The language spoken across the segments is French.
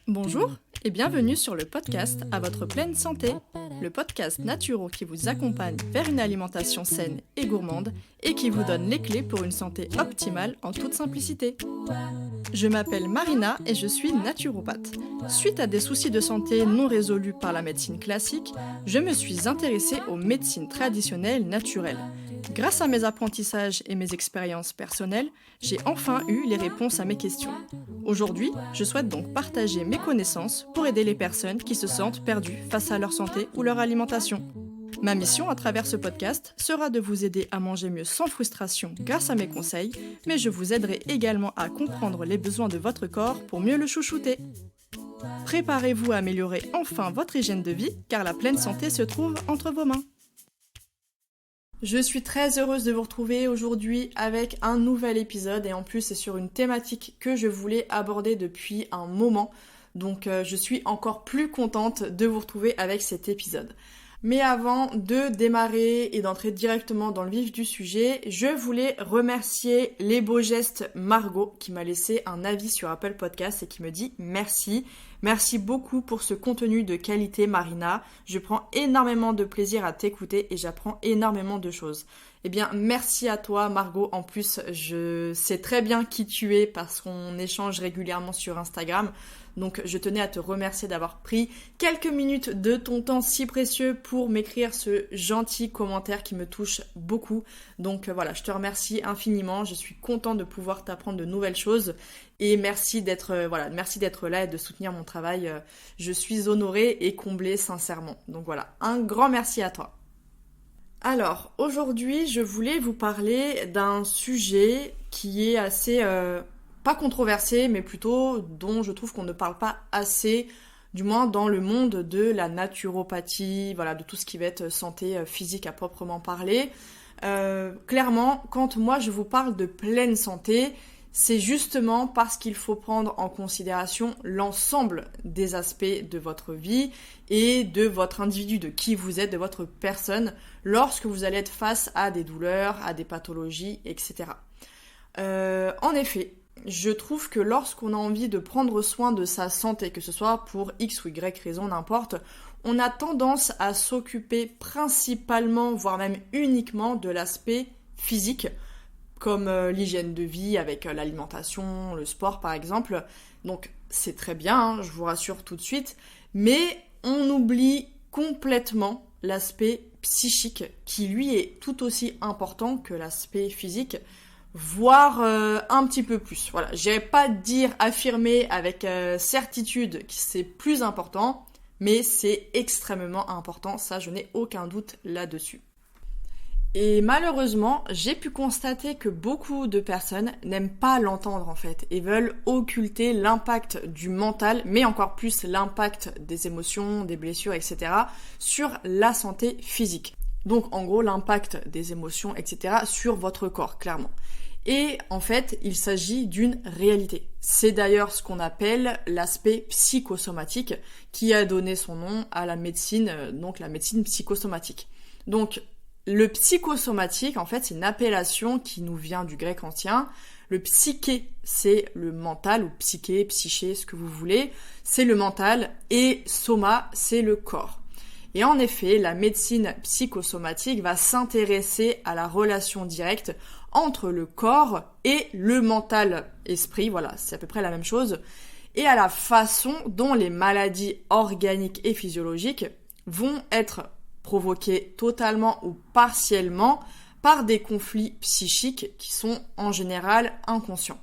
Bonjour et bienvenue sur le podcast À votre pleine santé, le podcast naturo qui vous accompagne vers une alimentation saine et gourmande et qui vous donne les clés pour une santé optimale en toute simplicité. Je m'appelle Marina et je suis naturopathe. Suite à des soucis de santé non résolus par la médecine classique, je me suis intéressée aux médecines traditionnelles naturelles. Grâce à mes apprentissages et mes expériences personnelles, j'ai enfin eu les réponses à mes questions. Aujourd'hui, je souhaite donc partager mes connaissances pour aider les personnes qui se sentent perdues face à leur santé ou leur alimentation. Ma mission à travers ce podcast sera de vous aider à manger mieux sans frustration grâce à mes conseils, mais je vous aiderai également à comprendre les besoins de votre corps pour mieux le chouchouter. Préparez-vous à améliorer enfin votre hygiène de vie, car la pleine santé se trouve entre vos mains. Je suis très heureuse de vous retrouver aujourd'hui avec un nouvel épisode et en plus c'est sur une thématique que je voulais aborder depuis un moment, donc je suis encore plus contente de vous retrouver avec cet épisode. Mais avant de démarrer et d'entrer directement dans le vif du sujet, je voulais remercier Les Beaux Gestes Margot qui m'a laissé un avis sur Apple Podcast et qui me dit merci. Merci beaucoup pour ce contenu de qualité Marina. Je prends énormément de plaisir à t'écouter et j'apprends énormément de choses. Eh bien, merci à toi Margot. En plus, je sais très bien qui tu es parce qu'on échange régulièrement sur Instagram. Donc, je tenais à te remercier d'avoir pris quelques minutes de ton temps si précieux pour m'écrire ce gentil commentaire qui me touche beaucoup. Donc, voilà, je te remercie infiniment. Je suis contente de pouvoir t'apprendre de nouvelles choses. Et merci d'être là et de soutenir mon travail. Je suis honorée et comblée sincèrement. Donc voilà, un grand merci à toi. Alors, aujourd'hui, je voulais vous parler d'un sujet qui est assez, pas controversé, mais plutôt dont je trouve qu'on ne parle pas assez, du moins dans le monde de la naturopathie, voilà, de tout ce qui va être santé physique à proprement parler. Clairement, quand moi je vous parle de pleine santé, c'est justement parce qu'il faut prendre en considération l'ensemble des aspects de votre vie et de votre individu, de qui vous êtes, de votre personne, lorsque vous allez être face à des douleurs, à des pathologies, etc. En effet, je trouve que lorsqu'on a envie de prendre soin de sa santé, que ce soit pour X ou Y raison, n'importe, on a tendance à s'occuper principalement, voire même uniquement, de l'aspect physique, comme l'hygiène de vie avec l'alimentation, le sport par exemple. Donc c'est très bien, hein, je vous rassure tout de suite, mais on oublie complètement l'aspect psychique qui lui est tout aussi important que l'aspect physique, voire un petit peu plus. Voilà, j'irai pas dire, affirmer avec certitude que c'est plus important, mais c'est extrêmement important, ça je n'ai aucun doute là-dessus. Et malheureusement, j'ai pu constater que beaucoup de personnes n'aiment pas l'entendre en fait et veulent occulter l'impact du mental, mais encore plus l'impact des émotions, des blessures, etc. sur la santé physique. Donc en gros l'impact des émotions, etc. sur votre corps, clairement. Et en fait, il s'agit d'une réalité. C'est d'ailleurs ce qu'on appelle l'aspect psychosomatique qui a donné son nom à la médecine, donc la médecine psychosomatique. Donc le psychosomatique, en fait, c'est une appellation qui nous vient du grec ancien. Le psyché, c'est le mental, ou psyché, psyché, ce que vous voulez. C'est le mental, et soma, c'est le corps. Et en effet, la médecine psychosomatique va s'intéresser à la relation directe entre le corps et le mental-esprit, voilà, c'est à peu près la même chose, et à la façon dont les maladies organiques et physiologiques vont être provoqués totalement ou partiellement par des conflits psychiques qui sont en général inconscients.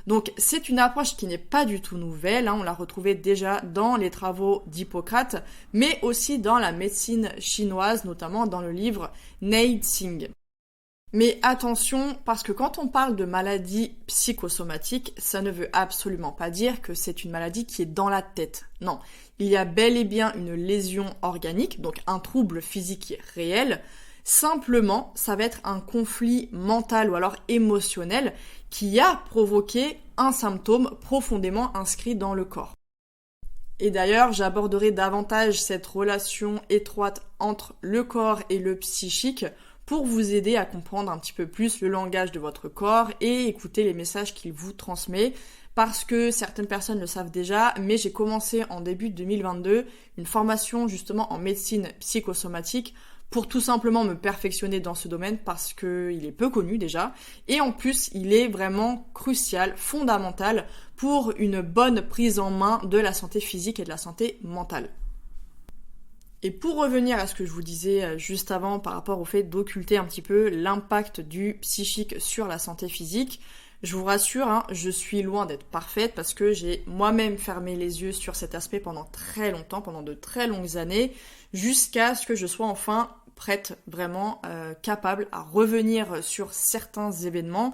Donc c'est une approche qui n'est pas du tout nouvelle, hein, on l'a retrouvée déjà dans les travaux d'Hippocrate, mais aussi dans la médecine chinoise, notamment dans le livre Nei Tsing. Mais attention, parce que quand on parle de maladie psychosomatique, ça ne veut absolument pas dire que c'est une maladie qui est dans la tête. Non, il y a bel et bien une lésion organique, donc un trouble physique qui est réel. Simplement, ça va être un conflit mental ou alors émotionnel qui a provoqué un symptôme profondément inscrit dans le corps. Et d'ailleurs, j'aborderai davantage cette relation étroite entre le corps et le psychique pour vous aider à comprendre un petit peu plus le langage de votre corps et écouter les messages qu'il vous transmet. Parce que certaines personnes le savent déjà, mais j'ai commencé en début 2022 une formation justement en médecine psychosomatique pour tout simplement me perfectionner dans ce domaine parce qu'il est peu connu déjà. Et en plus, il est vraiment crucial, fondamental pour une bonne prise en main de la santé physique et de la santé mentale. Et pour revenir à ce que je vous disais juste avant par rapport au fait d'occulter un petit peu l'impact du psychique sur la santé physique, je vous rassure, je suis loin d'être parfaite parce que j'ai moi-même fermé les yeux sur cet aspect pendant très longtemps, pendant de très longues années, jusqu'à ce que je sois enfin prête, vraiment capable à revenir sur certains événements.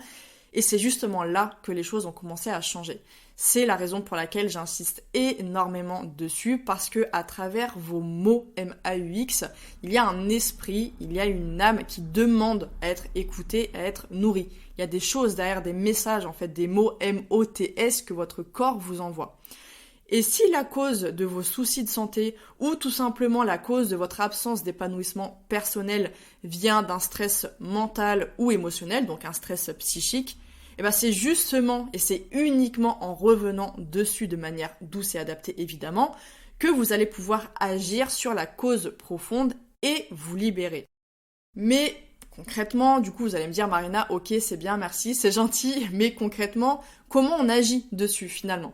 Et c'est justement là que les choses ont commencé à changer. C'est la raison pour laquelle j'insiste énormément dessus, parce que à travers vos mots MAUX, il y a un esprit, il y a une âme qui demande à être écoutée, à être nourrie. Il y a des choses derrière, des messages, en fait, des mots MOTS que votre corps vous envoie. Et si la cause de vos soucis de santé ou tout simplement la cause de votre absence d'épanouissement personnel vient d'un stress mental ou émotionnel, donc un stress psychique, et ben c'est justement et c'est uniquement en revenant dessus de manière douce et adaptée évidemment que vous allez pouvoir agir sur la cause profonde et vous libérer. Mais concrètement, du coup, vous allez me dire, Marina, ok, c'est bien, merci, c'est gentil, mais concrètement, comment on agit dessus finalement ?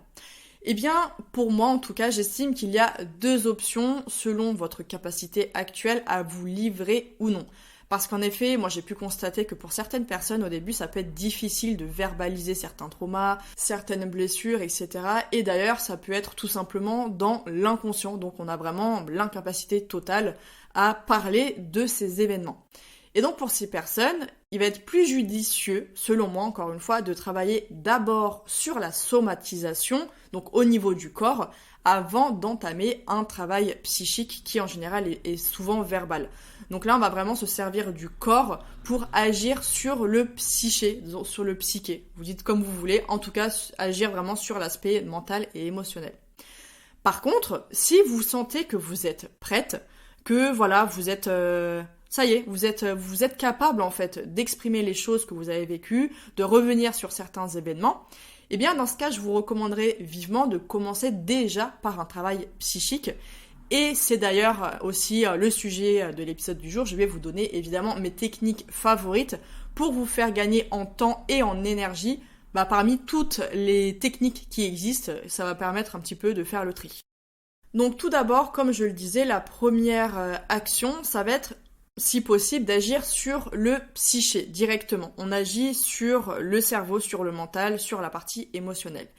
Eh bien, pour moi, en tout cas, j'estime qu'il y a deux options selon votre capacité actuelle à vous livrer ou non. Parce qu'en effet, moi j'ai pu constater que pour certaines personnes, au début, ça peut être difficile de verbaliser certains traumas, certaines blessures, etc. Et d'ailleurs, ça peut être tout simplement dans l'inconscient. Donc on a vraiment l'incapacité totale à parler de ces événements. Et donc pour ces personnes, il va être plus judicieux, selon moi encore une fois, de travailler d'abord sur la somatisation, donc au niveau du corps, avant d'entamer un travail psychique qui en général est souvent verbal. Donc là, on va vraiment se servir du corps pour agir sur le psyché, sur le psyché. Vous dites comme vous voulez, en tout cas agir vraiment sur l'aspect mental et émotionnel. Par contre, si vous sentez que vous êtes prête, que voilà, vous êtes... ça y est, vous êtes capable en fait d'exprimer les choses que vous avez vécues, de revenir sur certains événements, eh bien dans ce cas, je vous recommanderais vivement de commencer déjà par un travail psychique. Et c'est d'ailleurs aussi le sujet de l'épisode du jour. Je vais vous donner évidemment mes techniques favorites pour vous faire gagner en temps et en énergie. Parmi toutes les techniques qui existent, ça va permettre un petit peu de faire le tri. Donc tout d'abord, comme je le disais, la première action, ça va être si possible, d'agir sur le psyché directement. On agit sur le cerveau, sur le mental, sur la partie émotionnelle.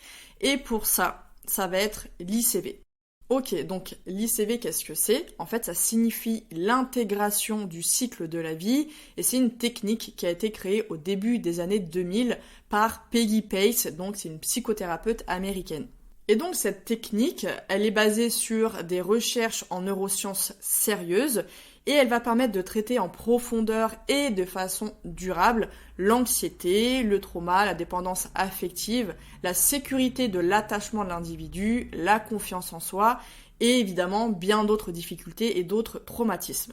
Et pour ça, ça va être l'ICV. Ok, donc l'ICV, qu'est-ce que c'est ? En fait, ça signifie l'intégration du cycle de la vie et c'est une technique qui a été créée au début des années 2000 par Peggy Pace, donc c'est une psychothérapeute américaine. Et donc cette technique, elle est basée sur des recherches en neurosciences sérieuses et elle va permettre de traiter en profondeur et de façon durable l'anxiété, le trauma, la dépendance affective, la sécurité de l'attachement de l'individu, la confiance en soi et évidemment bien d'autres difficultés et d'autres traumatismes.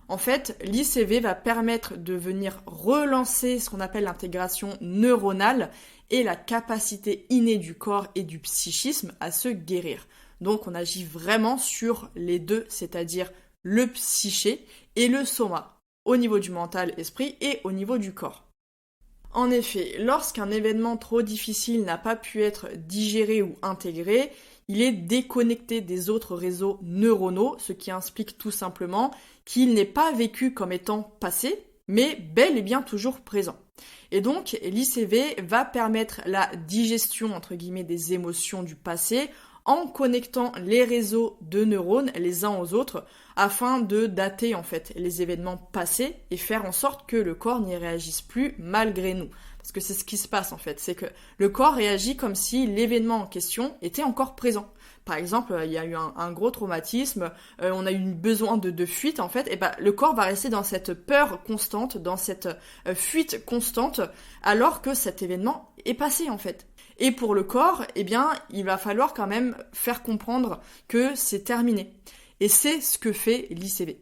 En fait, l'ICV va permettre de venir relancer ce qu'on appelle l'intégration neuronale et la capacité innée du corps et du psychisme à se guérir. Donc on agit vraiment sur les deux, c'est-à-dire le psyché et le soma, au niveau du mental, esprit et au niveau du corps. En effet, lorsqu'un événement trop difficile n'a pas pu être digéré ou intégré, il est déconnecté des autres réseaux neuronaux, ce qui implique tout simplement qu'il n'est pas vécu comme étant passé, mais bel et bien toujours présent. Et donc, l'ICV va permettre la digestion, entre guillemets, des émotions du passé en connectant les réseaux de neurones les uns aux autres afin de dater en fait les événements passés et faire en sorte que le corps n'y réagisse plus malgré nous. Parce que c'est ce qui se passe en fait, c'est que le corps réagit comme si l'événement en question était encore présent. Par exemple, il y a eu un gros traumatisme, on a eu besoin de fuite en fait, et le corps va rester dans cette peur constante, dans cette fuite constante, alors que cet événement est passé en fait. Et pour le corps, eh bien, il va falloir quand même faire comprendre que c'est terminé. Et c'est ce que fait l'ICV.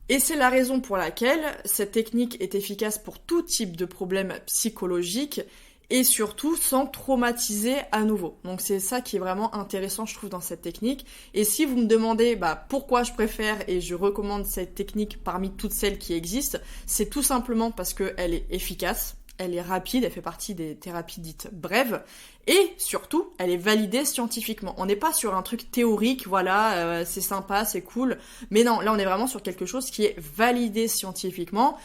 Et c'est la raison pour laquelle cette technique est efficace pour tout type de problème psychologique et surtout sans traumatiser à nouveau. Donc c'est ça qui est vraiment intéressant, je trouve, dans cette technique. Et si vous me demandez pourquoi je préfère et je recommande cette technique parmi toutes celles qui existent, c'est tout simplement parce qu'elle est efficace. Elle est rapide, elle fait partie des thérapies dites brèves, et surtout, elle est validée scientifiquement. On n'est pas sur un truc théorique, c'est sympa, c'est cool, mais non, là on est vraiment sur quelque chose qui est validé scientifiquement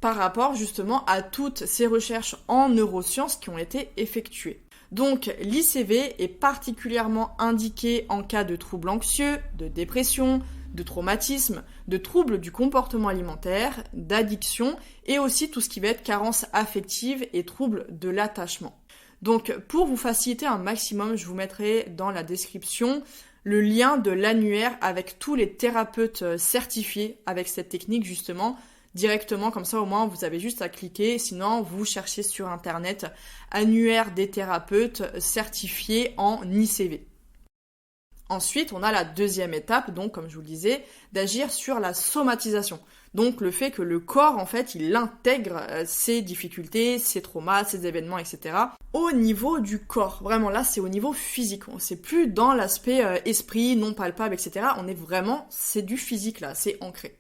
par rapport justement à toutes ces recherches en neurosciences qui ont été effectuées. Donc l'ICV est particulièrement indiqué en cas de troubles anxieux, de dépression, de traumatisme, de troubles du comportement alimentaire, d'addiction et aussi tout ce qui va être carence affective et troubles de l'attachement. Donc pour vous faciliter un maximum, je vous mettrai dans la description le lien de l'annuaire avec tous les thérapeutes certifiés avec cette technique justement, directement, comme ça au moins vous avez juste à cliquer, sinon vous cherchez sur internet annuaire des thérapeutes certifiés en ICV. Ensuite, on a la deuxième étape, donc comme je vous le disais, d'agir sur la somatisation. Donc le fait que le corps, en fait, il intègre ses difficultés, ses traumas, ses événements, etc. au niveau du corps. Vraiment, là, c'est au niveau physique. C'est plus dans l'aspect esprit, non palpable, etc. On est vraiment, c'est du physique là, c'est ancré.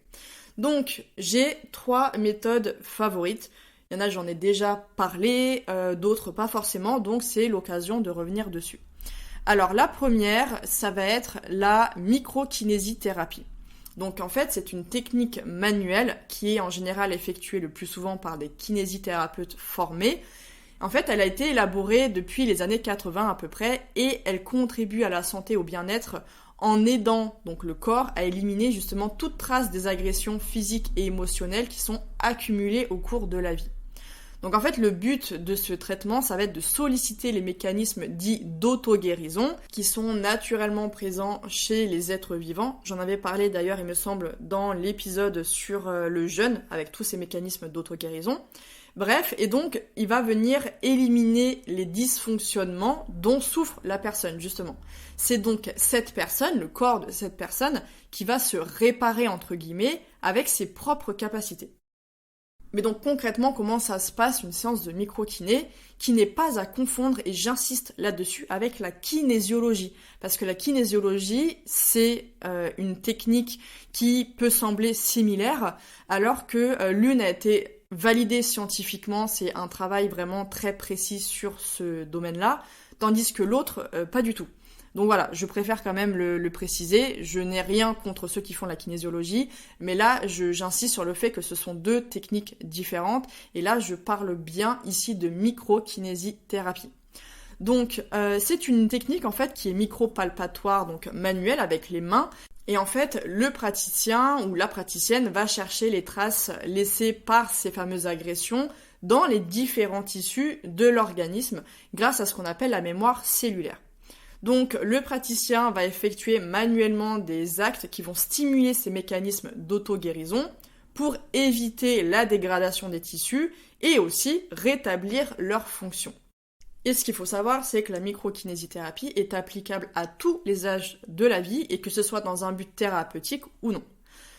Donc, j'ai 3 méthodes favorites. Il y en a, j'en ai déjà parlé, d'autres pas forcément, donc c'est l'occasion de revenir dessus. Alors la première, ça va être la microkinésithérapie. Donc en fait, c'est une technique manuelle qui est en général effectuée le plus souvent par des kinésithérapeutes formés. En fait, elle a été élaborée depuis les années 80 à peu près et elle contribue à la santé et au bien-être en aidant donc le corps à éliminer justement toute trace des agressions physiques et émotionnelles qui sont accumulées au cours de la vie. Donc en fait, le but de ce traitement, ça va être de solliciter les mécanismes dits d'auto-guérison qui sont naturellement présents chez les êtres vivants. J'en avais parlé d'ailleurs, il me semble, dans l'épisode sur le jeûne avec tous ces mécanismes d'auto-guérison. Bref, et donc il va venir éliminer les dysfonctionnements dont souffre la personne, justement. C'est donc cette personne, le corps de cette personne, qui va se réparer, entre guillemets, avec ses propres capacités. Mais donc concrètement, comment ça se passe une séance de micro-kiné qui n'est pas à confondre, et j'insiste là-dessus, avec la kinésiologie. Parce que la kinésiologie, c'est une technique qui peut sembler similaire, alors que l'une a été validée scientifiquement, c'est un travail vraiment très précis sur ce domaine-là, tandis que l'autre, pas du tout. Donc voilà, je préfère quand même le préciser, je n'ai rien contre ceux qui font la kinésiologie, mais là j'insiste sur le fait que ce sont 2 techniques différentes, et là je parle bien ici de micro-kinésithérapie. Donc c'est une technique en fait qui est micro-palpatoire, donc manuelle avec les mains, et en fait le praticien ou la praticienne va chercher les traces laissées par ces fameuses agressions dans les différents tissus de l'organisme grâce à ce qu'on appelle la mémoire cellulaire. Donc le praticien va effectuer manuellement des actes qui vont stimuler ces mécanismes d'auto-guérison pour éviter la dégradation des tissus et aussi rétablir leur fonction. Et ce qu'il faut savoir, c'est que la microkinésithérapie est applicable à tous les âges de la vie et que ce soit dans un but thérapeutique ou non.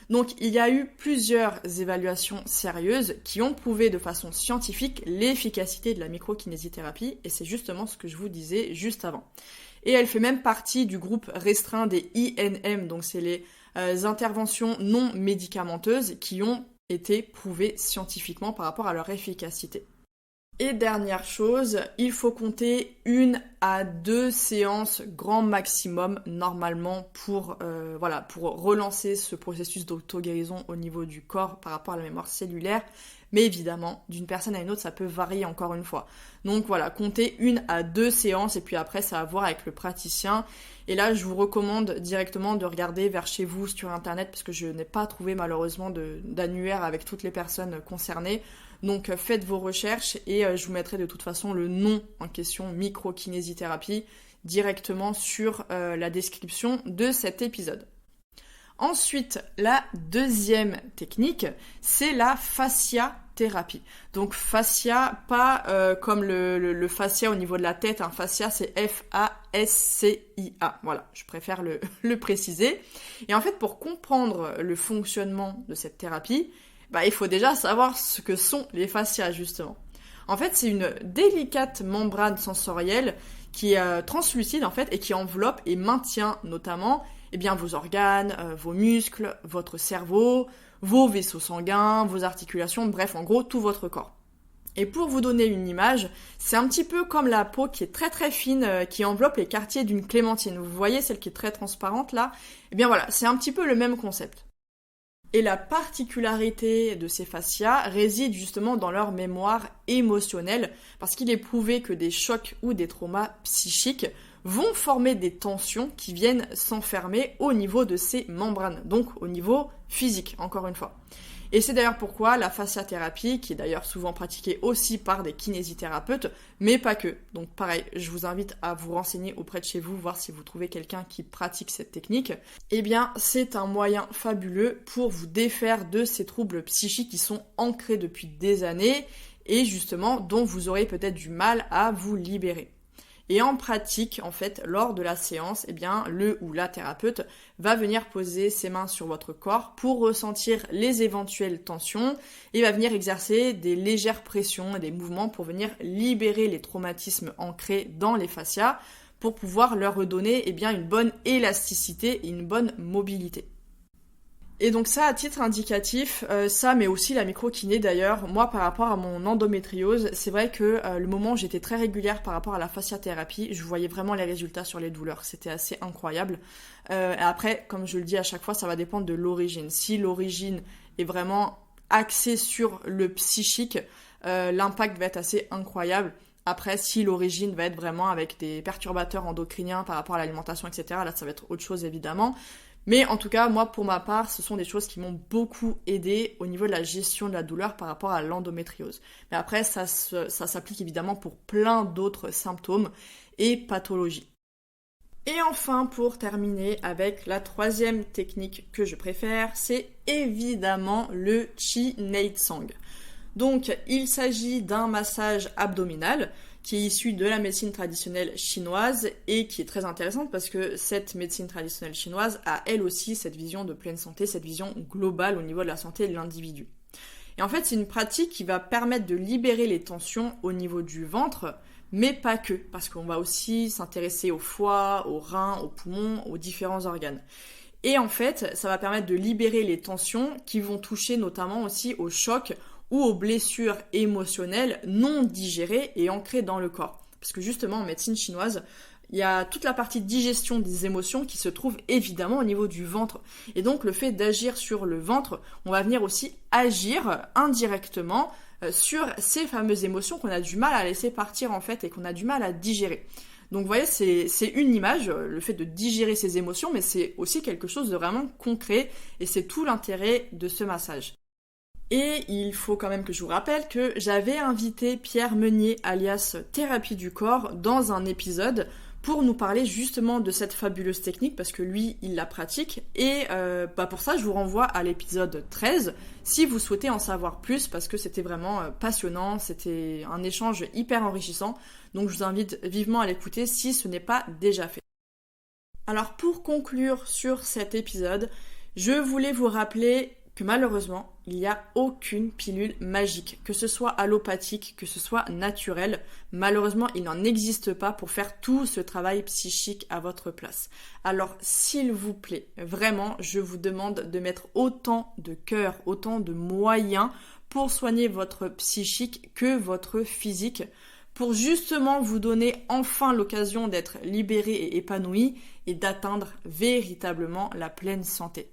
Donc il y a eu plusieurs évaluations sérieuses qui ont prouvé de façon scientifique l'efficacité de la microkinésithérapie et c'est justement ce que je vous disais juste avant. Et elle fait même partie du groupe restreint des INM, donc c'est les interventions non médicamenteuses qui ont été prouvées scientifiquement par rapport à leur efficacité. Et dernière chose, il faut compter 1 à 2 séances grand maximum normalement pour relancer ce processus d'auto-guérison au niveau du corps par rapport à la mémoire cellulaire. Mais évidemment, d'une personne à une autre, ça peut varier encore une fois. Donc voilà, comptez 1 à 2 séances et puis après, ça va voir avec le praticien. Et là, je vous recommande directement de regarder vers chez vous sur Internet parce que je n'ai pas trouvé malheureusement d'annuaire avec toutes les personnes concernées. Donc faites vos recherches et je vous mettrai de toute façon le nom en question, microkinésithérapie, directement sur la description de cet épisode. Ensuite, la deuxième technique, c'est la fasciathérapie. thérapie. Donc fascia, pas comme le fascia au niveau de la tête, hein. Fascia c'est F-A-S-C-I-A. Voilà, je préfère le préciser. Et en fait, pour comprendre le fonctionnement de cette thérapie, il faut déjà savoir ce que sont les fascias justement. En fait, c'est une délicate membrane sensorielle qui est translucide en fait et qui enveloppe et maintient notamment vos organes, vos muscles, votre cerveau, vos vaisseaux sanguins, vos articulations, bref, en gros, tout votre corps. Et pour vous donner une image, c'est un petit peu comme la peau qui est très très fine, qui enveloppe les quartiers d'une clémentine. Vous voyez celle qui est très transparente là ? Voilà, c'est un petit peu le même concept. Et la particularité de ces fascias réside justement dans leur mémoire émotionnelle, parce qu'il est prouvé que des chocs ou des traumas psychiques vont former des tensions qui viennent s'enfermer au niveau de ces membranes, donc au niveau physique, encore une fois. Et c'est d'ailleurs pourquoi la fasciathérapie, qui est d'ailleurs souvent pratiquée aussi par des kinésithérapeutes, mais pas que. Donc pareil, je vous invite à vous renseigner auprès de chez vous, voir si vous trouvez quelqu'un qui pratique cette technique. C'est un moyen fabuleux pour vous défaire de ces troubles psychiques qui sont ancrés depuis des années et justement dont vous aurez peut-être du mal à vous libérer. Et en pratique, en fait, lors de la séance, le ou la thérapeute va venir poser ses mains sur votre corps pour ressentir les éventuelles tensions et va venir exercer des légères pressions et des mouvements pour venir libérer les traumatismes ancrés dans les fascias pour pouvoir leur redonner une bonne élasticité et une bonne mobilité. Et donc ça, à titre indicatif, ça, mais aussi la microkiné d'ailleurs, moi par rapport à mon endométriose, c'est vrai que le moment où j'étais très régulière par rapport à la fasciathérapie, je voyais vraiment les résultats sur les douleurs, c'était assez incroyable. Après, comme je le dis à chaque fois, ça va dépendre de l'origine. Si l'origine est vraiment axée sur le psychique, l'impact va être assez incroyable. Après, si l'origine va être vraiment avec des perturbateurs endocriniens par rapport à l'alimentation, etc., là ça va être autre chose évidemment. Mais en tout cas, moi, pour ma part, ce sont des choses qui m'ont beaucoup aidé au niveau de la gestion de la douleur par rapport à l'endométriose. Mais après, ça s'applique évidemment pour plein d'autres symptômes et pathologies. Et enfin, pour terminer avec la troisième technique que je préfère, c'est évidemment le Chi Nei Tsang. Donc, il s'agit d'un massage abdominal qui est issue de la médecine traditionnelle chinoise et qui est très intéressante parce que cette médecine traditionnelle chinoise a elle aussi cette vision de pleine santé, cette vision globale au niveau de la santé de l'individu. Et en fait, c'est une pratique qui va permettre de libérer les tensions au niveau du ventre, mais pas que, parce qu'on va aussi s'intéresser au foie, aux reins, aux poumons, aux différents organes. Et en fait, ça va permettre de libérer les tensions qui vont toucher notamment aussi au choc ou aux blessures émotionnelles non digérées et ancrées dans le corps. Parce que justement, en médecine chinoise, il y a toute la partie digestion des émotions qui se trouve évidemment au niveau du ventre. Et donc, le fait d'agir sur le ventre, on va venir aussi agir indirectement sur ces fameuses émotions qu'on a du mal à laisser partir en fait et qu'on a du mal à digérer. Donc vous voyez, c'est une image, le fait de digérer ces émotions, mais c'est aussi quelque chose de vraiment concret et c'est tout l'intérêt de ce massage. Et il faut quand même que je vous rappelle que j'avais invité Pierre Meunier, alias Thérapie du corps, dans un épisode pour nous parler justement de cette fabuleuse technique, parce que lui, il la pratique. Et pour ça, je vous renvoie à l'épisode 13, si vous souhaitez en savoir plus, parce que c'était vraiment passionnant, c'était un échange hyper enrichissant. Donc je vous invite vivement à l'écouter si ce n'est pas déjà fait. Alors pour conclure sur cet épisode, je voulais vous rappeler que malheureusement, il n'y a aucune pilule magique, que ce soit allopathique, que ce soit naturel. Malheureusement, il n'en existe pas pour faire tout ce travail psychique à votre place. Alors, s'il vous plaît, vraiment, je vous demande de mettre autant de cœur, autant de moyens pour soigner votre psychique que votre physique, pour justement vous donner enfin l'occasion d'être libéré et épanoui et d'atteindre véritablement la pleine santé.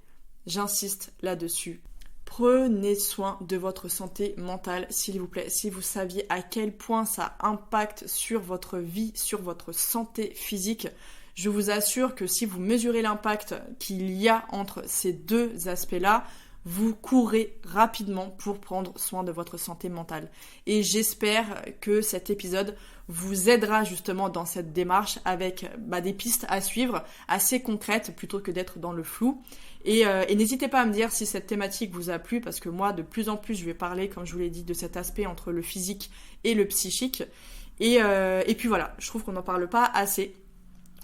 J'insiste là-dessus. Prenez soin de votre santé mentale, s'il vous plaît. Si vous saviez à quel point ça impacte sur votre vie, sur votre santé physique, je vous assure que si vous mesurez l'impact qu'il y a entre ces deux aspects-là, vous courez rapidement pour prendre soin de votre santé mentale. Et j'espère que cet épisode vous aidera justement dans cette démarche avec des pistes à suivre assez concrètes plutôt que d'être dans le flou. Et n'hésitez pas à me dire si cette thématique vous a plu, parce que moi, de plus en plus, je vais parler, comme je vous l'ai dit, de cet aspect entre le physique et le psychique. Et puis voilà, je trouve qu'on n'en parle pas assez.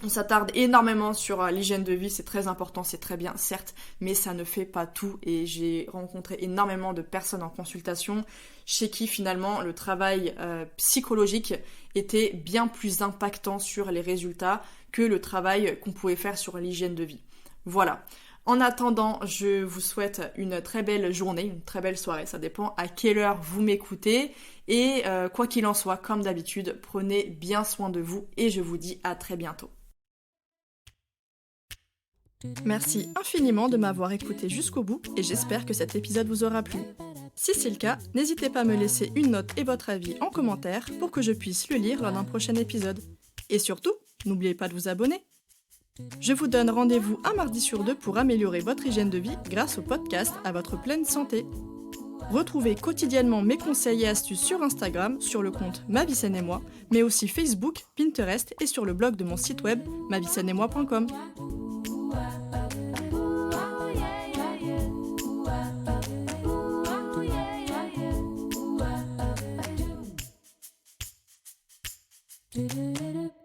On s'attarde énormément sur l'hygiène de vie, c'est très important, c'est très bien, certes, mais ça ne fait pas tout. Et j'ai rencontré énormément de personnes en consultation chez qui finalement le travail psychologique était bien plus impactant sur les résultats que le travail qu'on pouvait faire sur l'hygiène de vie. Voilà. En attendant, je vous souhaite une très belle journée, une très belle soirée, ça dépend à quelle heure vous m'écoutez. Et quoi qu'il en soit, comme d'habitude, prenez bien soin de vous et je vous dis à très bientôt. Merci infiniment de m'avoir écouté jusqu'au bout et j'espère que cet épisode vous aura plu. Si c'est le cas, n'hésitez pas à me laisser une note et votre avis en commentaire pour que je puisse le lire lors d'un prochain épisode. Et surtout, n'oubliez pas de vous abonner. Je vous donne rendez-vous un mardi sur 2 pour améliorer votre hygiène de vie grâce au podcast À votre pleine santé. Retrouvez quotidiennement mes conseils et astuces sur Instagram, sur le compte Ma Vie Saine et Moi, mais aussi Facebook, Pinterest et sur le blog de mon site web maviesaine-et-moi.com. Do do do do.